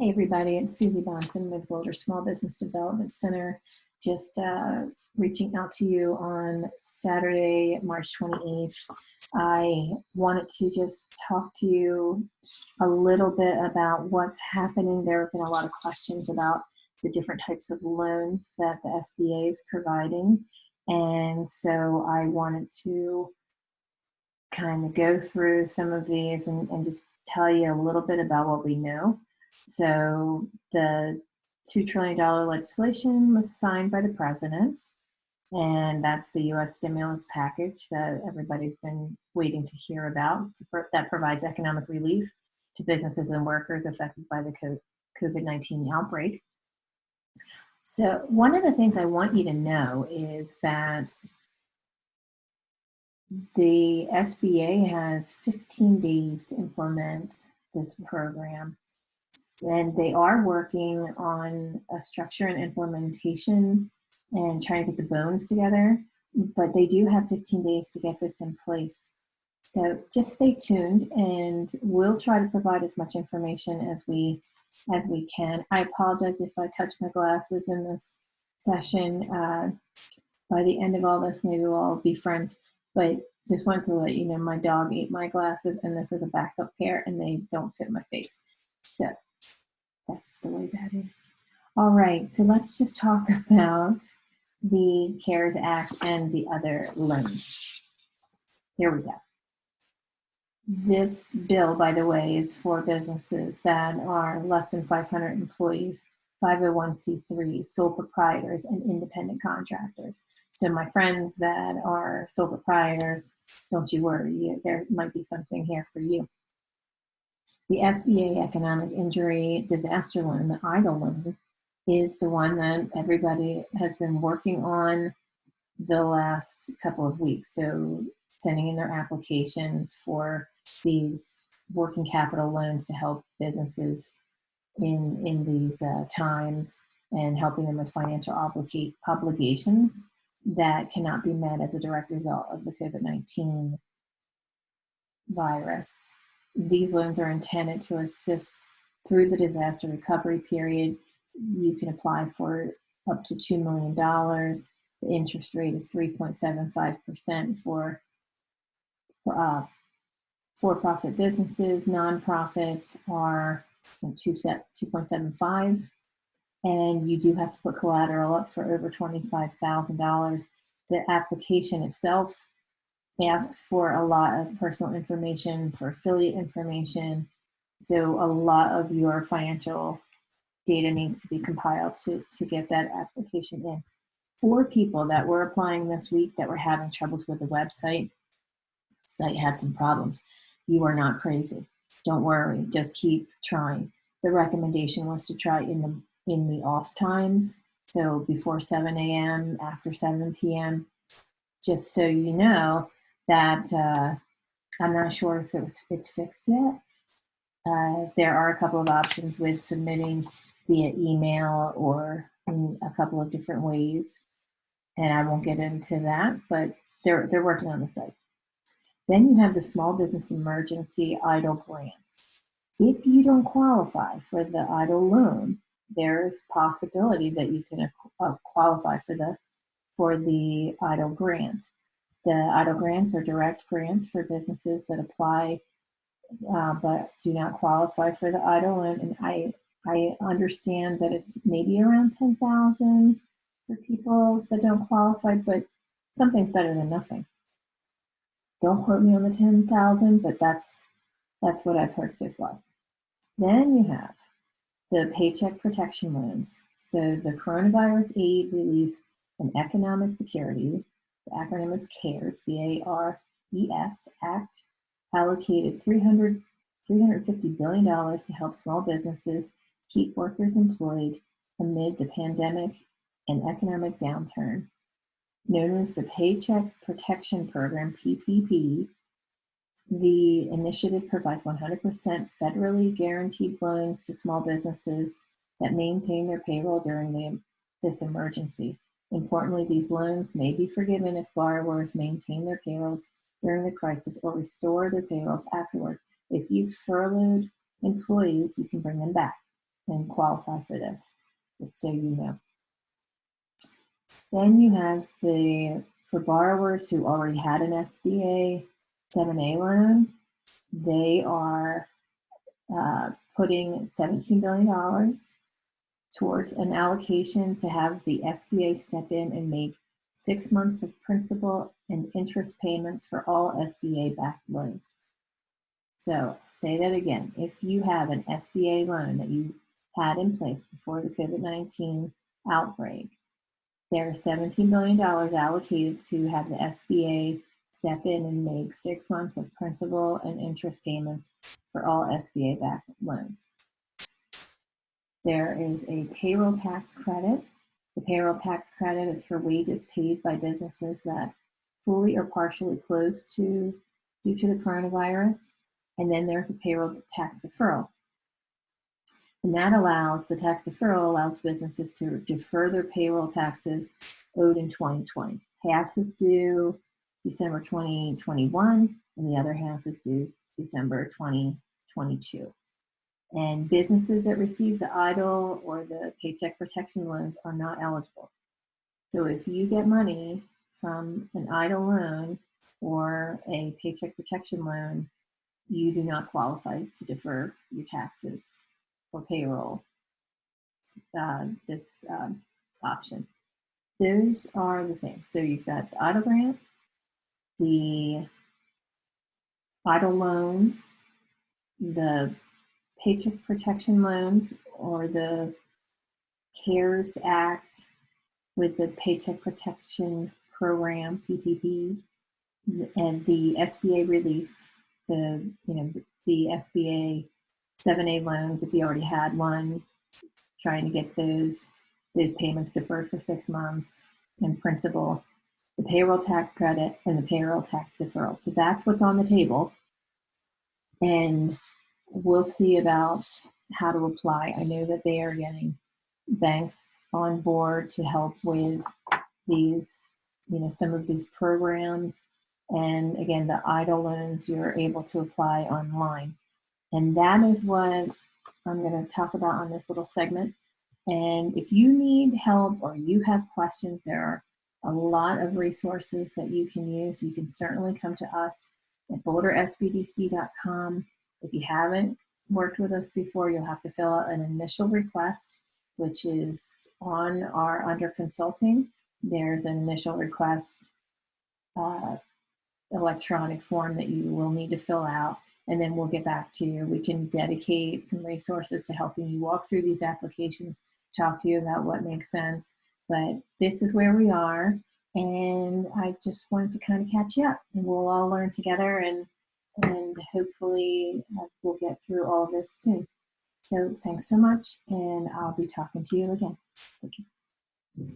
Hey everybody, it's Susie Bonson with Boulder Small Business Development Center. Just reaching out to you on Saturday, March 28th. I wanted to just talk to you a little bit about what's happening. There have been a lot of questions about the different types of loans that the SBA is providing. And so I wanted to kind of go through some of these and just tell you a little bit about what we know. So the $2 trillion legislation was signed by the president, and that's the U.S. stimulus package that everybody's been waiting to hear about, that provides economic relief to businesses and workers affected by the COVID-19 outbreak. So one of the things I want you to know is that the SBA has 15 days to implement this program. And they are working on a structure and implementation and trying to get the bones together, but they do have 15 days to get this in place. So just stay tuned, and we'll try to provide as much information as we can. I apologize if I touch my glasses in this session. By the end of all this, maybe we'll all be friends, but just wanted to let you know my dog ate my glasses, and this is a backup pair, and they don't fit my face. So that's the way that is. All right, so let's just talk about the CARES Act and the other loans. Here we go. This bill, by the way, is for businesses that are less than 500 employees, 501c3, sole proprietors, and independent contractors. So my friends that are sole proprietors, don't you worry, there might be something here for you. The SBA Economic Injury Disaster Loan, the EIDL loan, is the one that everybody has been working on the last couple of weeks. So sending in their applications for these working capital loans to help businesses in these times, and helping them with financial obligations that cannot be met as a direct result of the COVID-19 virus. These loans are intended to assist through the disaster recovery period. You can apply for up to $2 million. The interest rate is 3.75% for for-profit businesses. Nonprofit are 2.75, and you do have to put collateral up for over $25,000. The application itself asks for a lot of personal information, for affiliate information. So a lot of your financial data needs to be compiled to get that application in. 4 people that were applying this week that were having troubles with the website. Site had some problems. You are not crazy. Don't worry, just keep trying. The recommendation was to try in the off times, so before 7 a.m., after 7 p.m., just so you know that I'm not sure if it's fixed yet. There are a couple of options with submitting via email or in a couple of different ways, and I won't get into that, but they're working on the site. Then you have the Small Business Emergency EIDL grants. If you don't qualify for the EIDL loan, there's possibility that you can qualify for the EIDL grant. The EIDL grants are direct grants for businesses that apply but do not qualify for the EIDL loan. And I understand that it's maybe around 10,000 for people that don't qualify, but something's better than nothing. Don't quote me on the 10,000, but that's what I've heard so far. Then you have the Paycheck Protection Loans. So the Coronavirus Aid, Relief, and Economic Security, the acronym is CARES, C-A-R-E-S Act, allocated $350 billion to help small businesses keep workers employed amid the pandemic and economic downturn. Known as the Paycheck Protection Program, PPP, the initiative provides 100% federally guaranteed loans to small businesses that maintain their payroll during this emergency. Importantly, these loans may be forgiven if borrowers maintain their payrolls during the crisis or restore their payrolls afterward. If you've furloughed employees, you can bring them back. and qualify for this, just so you know. Then you have for borrowers who already had an SBA 7A loan, they are putting $17 billion towards an allocation to have the SBA step in and make 6 months of principal and interest payments for all SBA-backed loans. So say that again, if you have an SBA loan that you had in place before the COVID-19 outbreak, there are $17 billion allocated to have the SBA step in and make 6 months of principal and interest payments for all SBA-backed loans. There is a payroll tax credit. The payroll tax credit is for wages paid by businesses that fully or partially closed due to the coronavirus. And then there's a payroll tax deferral. And that the tax deferral allows businesses to defer their payroll taxes owed in 2020. Half is due December 2021, and the other half is due December 2022. And businesses that receive the EIDL or the Paycheck Protection loans are not eligible. So if you get money from an EIDL loan or a Paycheck Protection loan, you do not qualify to defer your taxes or payroll, this option. Those are the things. So you've got the EIDL grant, the EIDL loan, the Paycheck Protection loans, or the CARES Act with the Paycheck Protection Program, PPP, and the SBA relief, the SBA 7A loans, if you already had one, trying to get those payments deferred for 6 months, and principal, the payroll tax credit, and the payroll tax deferral. So that's what's on the table. And we'll see about how to apply. I know that they are getting banks on board to help with these, some of these programs. And again, the EIDL loans, you're able to apply online. And that is what I'm going to talk about on this little segment. And if you need help or you have questions, there are a lot of resources that you can use. You can certainly come to us at bouldersbdc.com. If you haven't worked with us before, you'll have to fill out an initial request, which is under consulting. There's an initial request electronic form that you will need to fill out, and then we'll get back to you. We can dedicate some resources to helping you walk through these applications, talk to you about what makes sense. But this is where we are, and I just wanted to kind of catch you up, and we'll all learn together, and hopefully we'll get through all of this soon. So thanks so much, and I'll be talking to you again. Thank you.